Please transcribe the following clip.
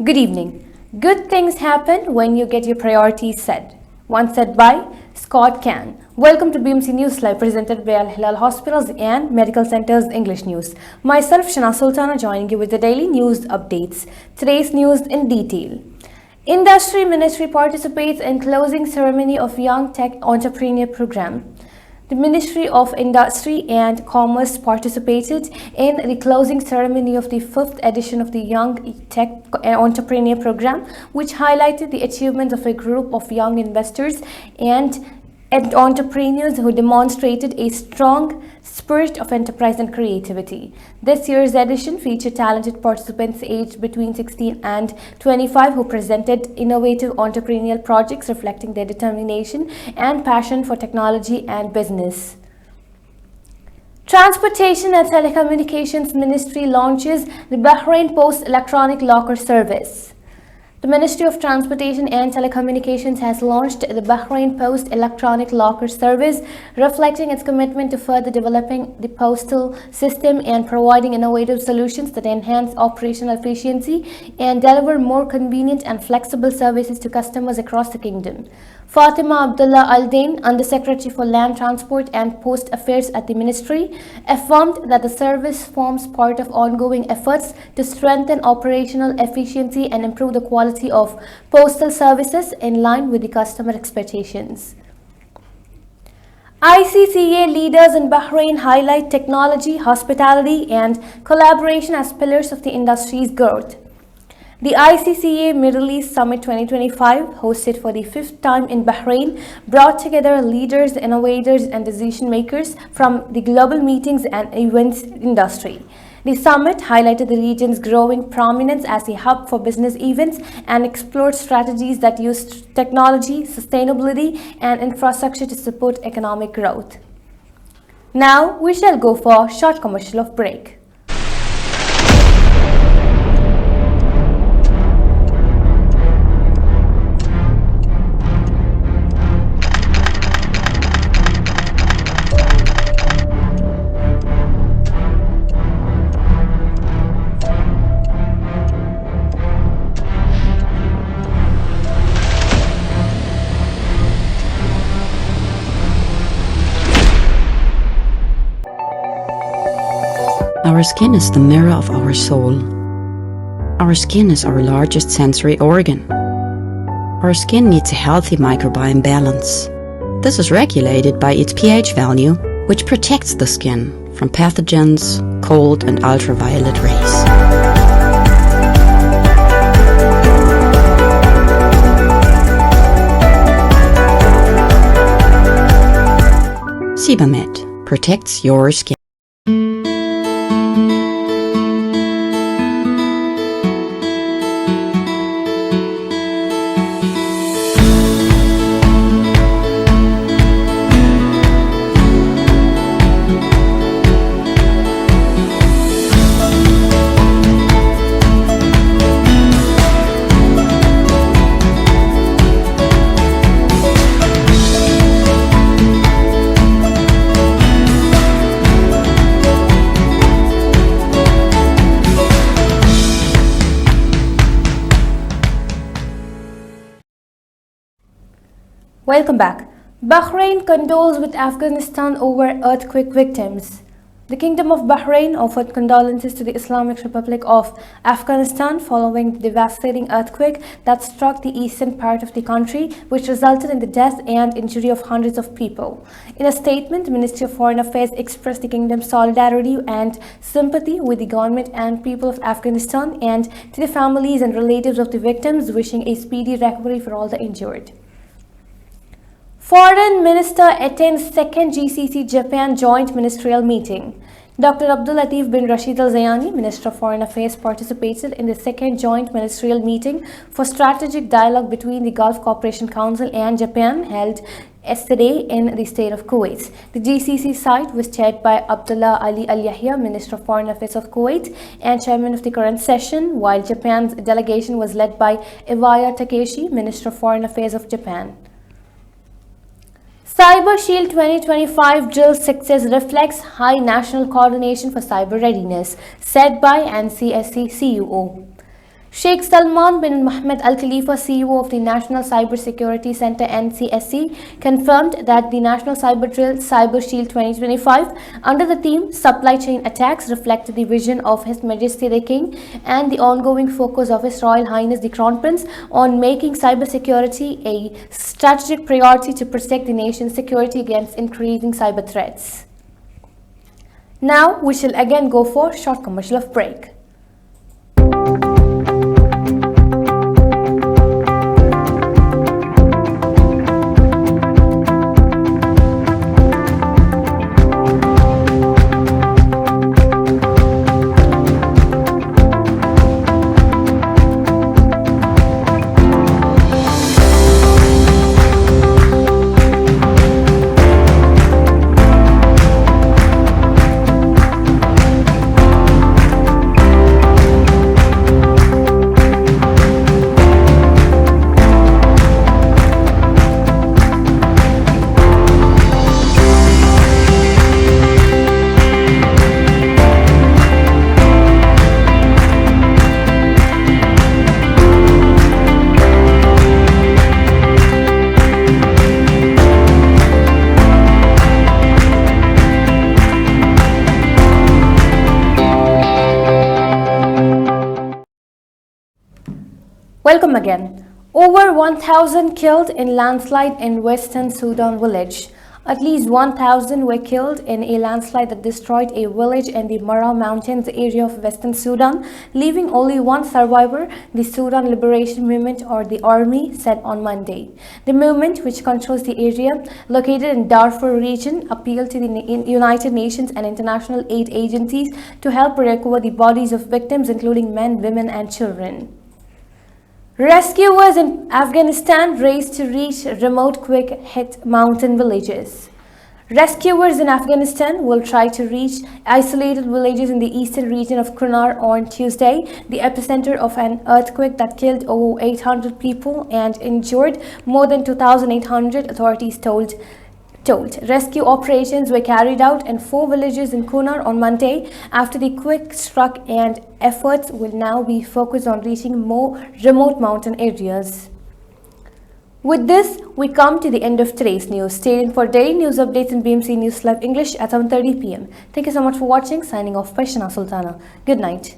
Good evening. Good things happen when you get your priorities set. Once said by Scott Can. Welcome to BMC News Live, presented by Al Hilal Hospitals and Medical Centers English News. Myself, Shana Sultana, joining you with the daily news updates. Today's news in detail. Industry Ministry participates in closing ceremony of Young Tech Entrepreneur Program. The Ministry of Industry and Commerce participated in the closing ceremony of the 5th edition of the Young Tech Entrepreneur Program, which highlighted the achievements of a group of young investors and entrepreneurs who demonstrated a strong spirit of enterprise and creativity. This year's edition featured talented participants aged between 16 and 25 who presented innovative entrepreneurial projects reflecting their determination and passion for technology and business. Transportation and Telecommunications Ministry launches the Bahrain Post Electronic Locker Service. The Ministry of Transportation and Telecommunications has launched the Bahrain Post Electronic Locker Service, reflecting its commitment to further developing the postal system and providing innovative solutions that enhance operational efficiency and deliver more convenient and flexible services to customers across the kingdom. Fatima Abdullah Al-Dain, Undersecretary for Land Transport and Post Affairs at the Ministry, affirmed that the service forms part of ongoing efforts to strengthen operational efficiency and improve the quality of postal services in line with the customer expectations. ICCA leaders in Bahrain highlight technology, hospitality, and collaboration as pillars of the industry's growth. The ICCA Middle East Summit 2025, hosted for the 5th time in Bahrain, brought together leaders, innovators, and decision makers from the global meetings and events industry. The summit highlighted the region's growing prominence as a hub for business events and explored strategies that use technology, sustainability, and infrastructure to support economic growth. Now we shall go for a short commercial break. Our skin is the mirror of our soul. Our skin is our largest sensory organ. Our skin needs a healthy microbiome balance. This is regulated by its pH value, which protects the skin from pathogens, cold and ultraviolet rays. Sebamed protects your skin. Welcome back. Bahrain condoles with Afghanistan over earthquake victims. The Kingdom of Bahrain offered condolences to the Islamic Republic of Afghanistan following the devastating earthquake that struck the eastern part of the country, which resulted in the death and injury of hundreds of people. In a statement, the Ministry of Foreign Affairs expressed the kingdom's solidarity and sympathy with the government and people of Afghanistan and to the families and relatives of the victims, wishing a speedy recovery for all the injured. Foreign Minister attends second GCC Japan joint ministerial meeting. Dr. Abdul Latif bin Rashid Al Zayani, Minister of Foreign Affairs, participated in the second joint ministerial meeting for strategic dialogue between the Gulf Cooperation Council and Japan held yesterday in the state of Kuwait. The GCC site was chaired by Abdullah Ali Al Yahya, Minister of Foreign Affairs of Kuwait and chairman of the current session, while Japan's delegation was led by Iwaya Takeshi, Minister of Foreign Affairs of Japan. Cyber Shield 2025 drill success reflects high national coordination for cyber readiness, said by NCSC CEO. Sheikh Salman bin Mohammed Al Khalifa, CEO of the National Cybersecurity Center NCSC, confirmed that the National Cyber Drill Cyber Shield 2025 under the theme Supply Chain Attacks reflected the vision of His Majesty the King and the ongoing focus of His Royal Highness the Crown Prince on making cybersecurity a strategic priority to protect the nation's security against increasing cyber threats. Now we shall again go for a short commercial of break. Welcome again. Over 1,000 killed in landslide in Western Sudan village. At least 1,000 were killed in a landslide that destroyed a village in the Mara Mountains area of Western Sudan, leaving only one survivor, the Sudan Liberation Movement or the army said on Monday. The movement, which controls the area located in Darfur region, appealed to the United Nations and international aid agencies to help recover the bodies of victims, including men, women and children. Rescuers in Afghanistan race to reach remote quick-hit mountain villages. Rescuers in Afghanistan will try to reach isolated villages in the eastern region of Kunar on Tuesday, the epicenter of an earthquake that killed over 800 people and injured more than 2,800, authorities told. Rescue operations were carried out in 4 villages in Kunar on Monday after the quake struck, and efforts will now be focused on reaching more remote mountain areas. With this, we come to the end of today's news. Stay tuned for daily news updates in BMC News Live English at 7:30 p.m. Thank you so much for watching. Signing off by Shana Sultana. Good night.